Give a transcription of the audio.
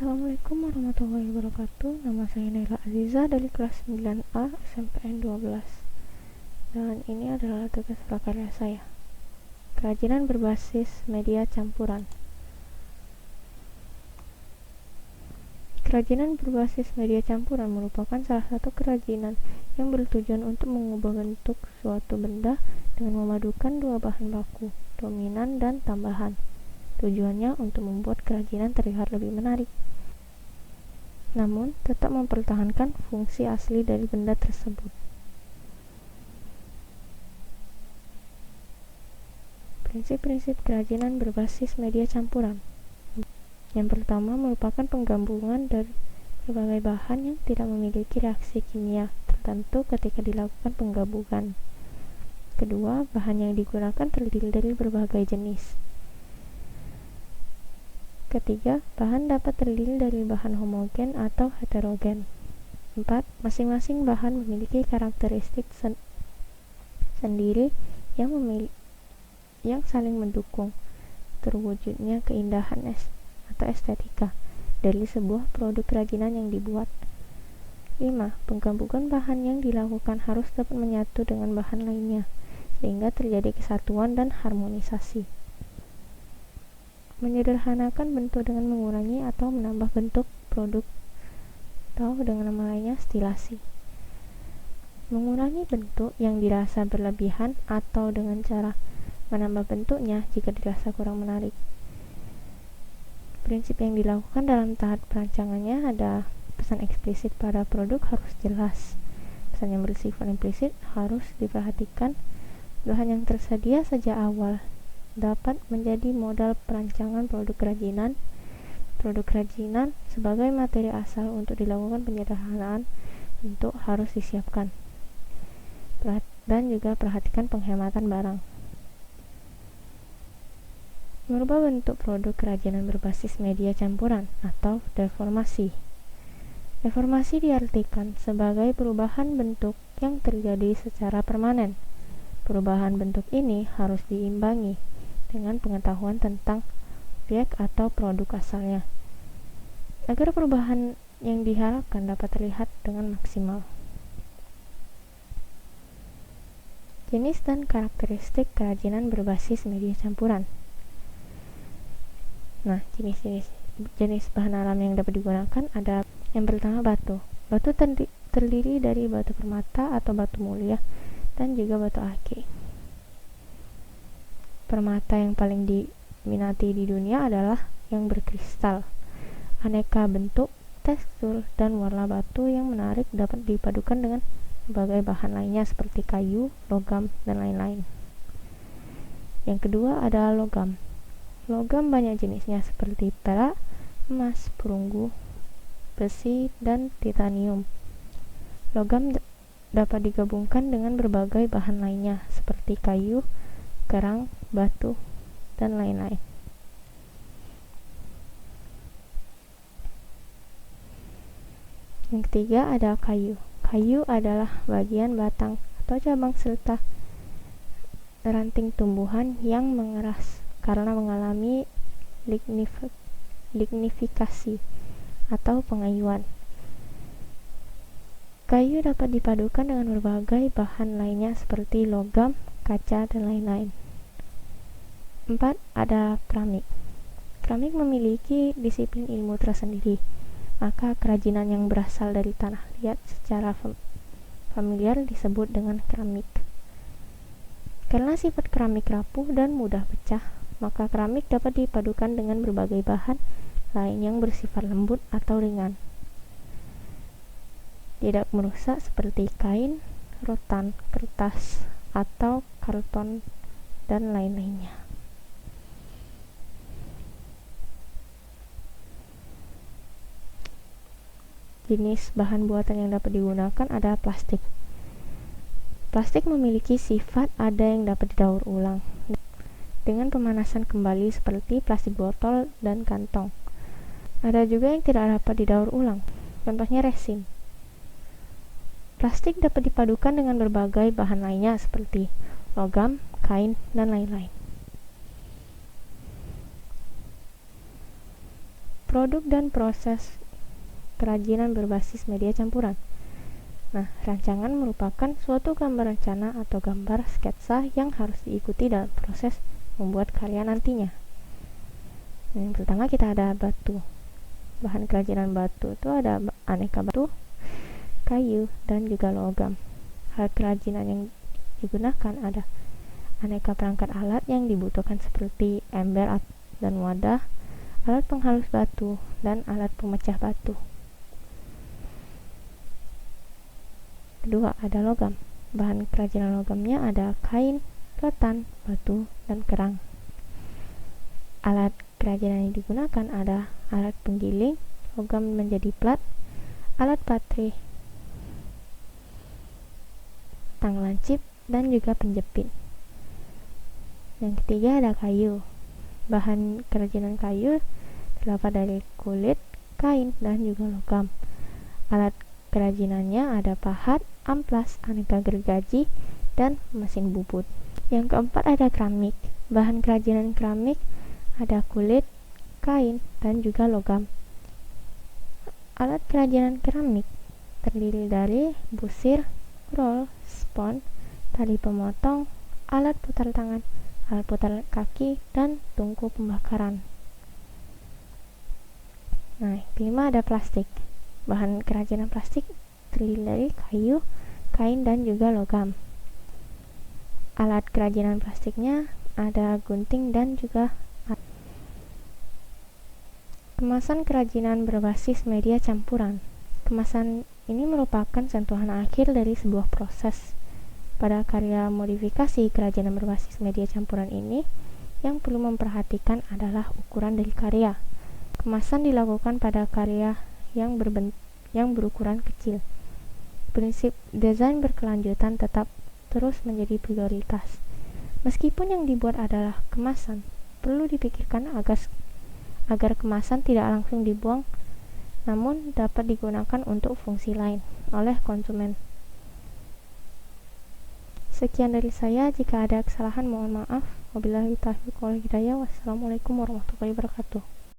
Assalamualaikum warahmatullahi wabarakatuh. Nama saya Naila Aziza dari kelas 9A SMPN 12. Dan ini adalah tugas prakarya saya. Kerajinan berbasis media campuran. Kerajinan berbasis media campuran merupakan salah satu kerajinan yang bertujuan untuk mengubah bentuk suatu benda dengan memadukan dua bahan baku, dominan dan tambahan. Tujuannya untuk membuat kerajinan terlihat lebih menarik, namun tetap mempertahankan fungsi asli dari benda tersebut. Prinsip-prinsip kerajinan berbasis media campuran. Yang pertama merupakan penggabungan dari berbagai bahan yang tidak memiliki reaksi kimia tertentu ketika dilakukan penggabungan. Kedua, bahan yang digunakan terdiri dari berbagai jenis. Ketiga, bahan dapat terdiri dari bahan homogen atau heterogen. 4. Masing-masing bahan memiliki karakteristik sendiri yang saling mendukung terwujudnya keindahan atau estetika dari sebuah produk kerajinan yang dibuat. 5. Penggabungan bahan yang dilakukan harus dapat menyatu dengan bahan lainnya sehingga terjadi kesatuan dan harmonisasi. Menyederhanakan bentuk dengan mengurangi atau menambah bentuk produk atau dengan nama lainnya stilasi. Mengurangi bentuk yang dirasa berlebihan atau dengan cara menambah bentuknya jika dirasa kurang menarik. Prinsip yang dilakukan dalam tahap perancangannya ada pesan eksplisit pada produk harus jelas. Pesan yang bersifat implisit harus diperhatikan. Bahan yang tersedia sejak awal dapat menjadi modal perancangan produk kerajinan. Produk kerajinan sebagai materi asal untuk dilakukan penyederhanaan bentuk harus disiapkan. Dan juga perhatikan penghematan barang. Merubah bentuk produk kerajinan berbasis media campuran atau deformasi. Deformasi diartikan sebagai perubahan bentuk yang terjadi secara permanen. Perubahan bentuk ini harus diimbangi dengan pengetahuan tentang objek atau produk asalnya, agar perubahan yang diharapkan dapat terlihat dengan maksimal. Jenis dan karakteristik kerajinan berbasis media campuran. Nah, jenis bahan alam yang dapat digunakan ada yang pertama batu. Batu terdiri dari batu permata atau batu mulia dan juga batu akik. Permata yang paling diminati di dunia adalah yang berkristal. Aneka bentuk, tekstur, dan warna batu yang menarik dapat dipadukan dengan berbagai bahan lainnya seperti kayu, logam, dan lain-lain. Yang kedua adalah logam. Logam banyak jenisnya seperti perak, emas, perunggu, besi, dan titanium. Logam dapat digabungkan dengan berbagai bahan lainnya seperti kayu, kerang, batu, dan lain-lain. Yang ketiga ada kayu. Kayu adalah bagian batang atau cabang serta ranting tumbuhan yang mengeras karena mengalami lignifikasi atau pengayuan. Kayu dapat dipadukan dengan berbagai bahan lainnya seperti logam, kaca, dan lain-lain. 4. Ada keramik. Keramik memiliki disiplin ilmu tersendiri, maka kerajinan yang berasal dari tanah liat secara familiar disebut dengan keramik. Karena sifat keramik rapuh dan mudah pecah, maka keramik dapat dipadukan dengan berbagai bahan lain yang bersifat lembut atau ringan, tidak merusak seperti kain, rotan, kertas, atau karton, dan lain-lainnya. Jenis bahan buatan yang dapat digunakan adalah plastik. Plastik memiliki sifat ada yang dapat didaur ulang dengan pemanasan kembali seperti plastik botol dan kantong. Ada juga yang tidak dapat didaur ulang, contohnya resin. Plastik dapat dipadukan dengan berbagai bahan lainnya seperti logam, kain, dan lain-lain. Produk dan proses kerajinan berbasis media campuran. Nah, rancangan merupakan suatu gambar rencana atau gambar sketsa yang harus diikuti dalam proses membuat karya nantinya. Yang pertama kita ada batu. Bahan kerajinan batu itu ada aneka batu, kayu, dan juga logam. Hal kerajinan yang digunakan ada aneka perangkat alat yang dibutuhkan seperti ember dan wadah, alat penghalus batu, dan alat pemecah batu. Kedua, ada logam. Bahan kerajinan logamnya ada kain, rotan, batu, dan kerang. Alat kerajinan yang digunakan ada alat penggiling, logam menjadi plat, alat patri, tang lancip, dan juga penjepit. Yang ketiga ada kayu. Bahan kerajinan kayu terdapat dari kulit, kain, dan juga logam. Alat kerajinannya ada pahat, amplas, aneka gergaji, dan mesin bubut. Yang keempat ada keramik. Bahan kerajinan keramik ada kulit, kain, dan juga logam. Alat kerajinan keramik terdiri dari busir, roll, spons, tali pemotong, alat putar tangan, alat putar kaki, dan tungku pembakaran. Nah, kelima ada plastik. Bahan kerajinan plastik terdiri dari kayu, kain, dan juga logam. Alat kerajinan plastiknya ada gunting dan juga kemasan kerajinan berbasis media campuran. Kemasan ini merupakan sentuhan akhir dari sebuah proses. Pada karya modifikasi kerajinan berbasis media campuran ini, yang perlu memperhatikan adalah ukuran dari karya. Kemasan dilakukan pada karya yang berukuran kecil. Prinsip desain berkelanjutan tetap terus menjadi prioritas. Meskipun yang dibuat adalah kemasan, perlu dipikirkan agar kemasan tidak langsung dibuang, namun dapat digunakan untuk fungsi lain oleh konsumen. Sekian dari saya, jika ada kesalahan mohon maaf. Wabillahi taufiq wal hidayah. Wassalamualaikum warahmatullahi wabarakatuh.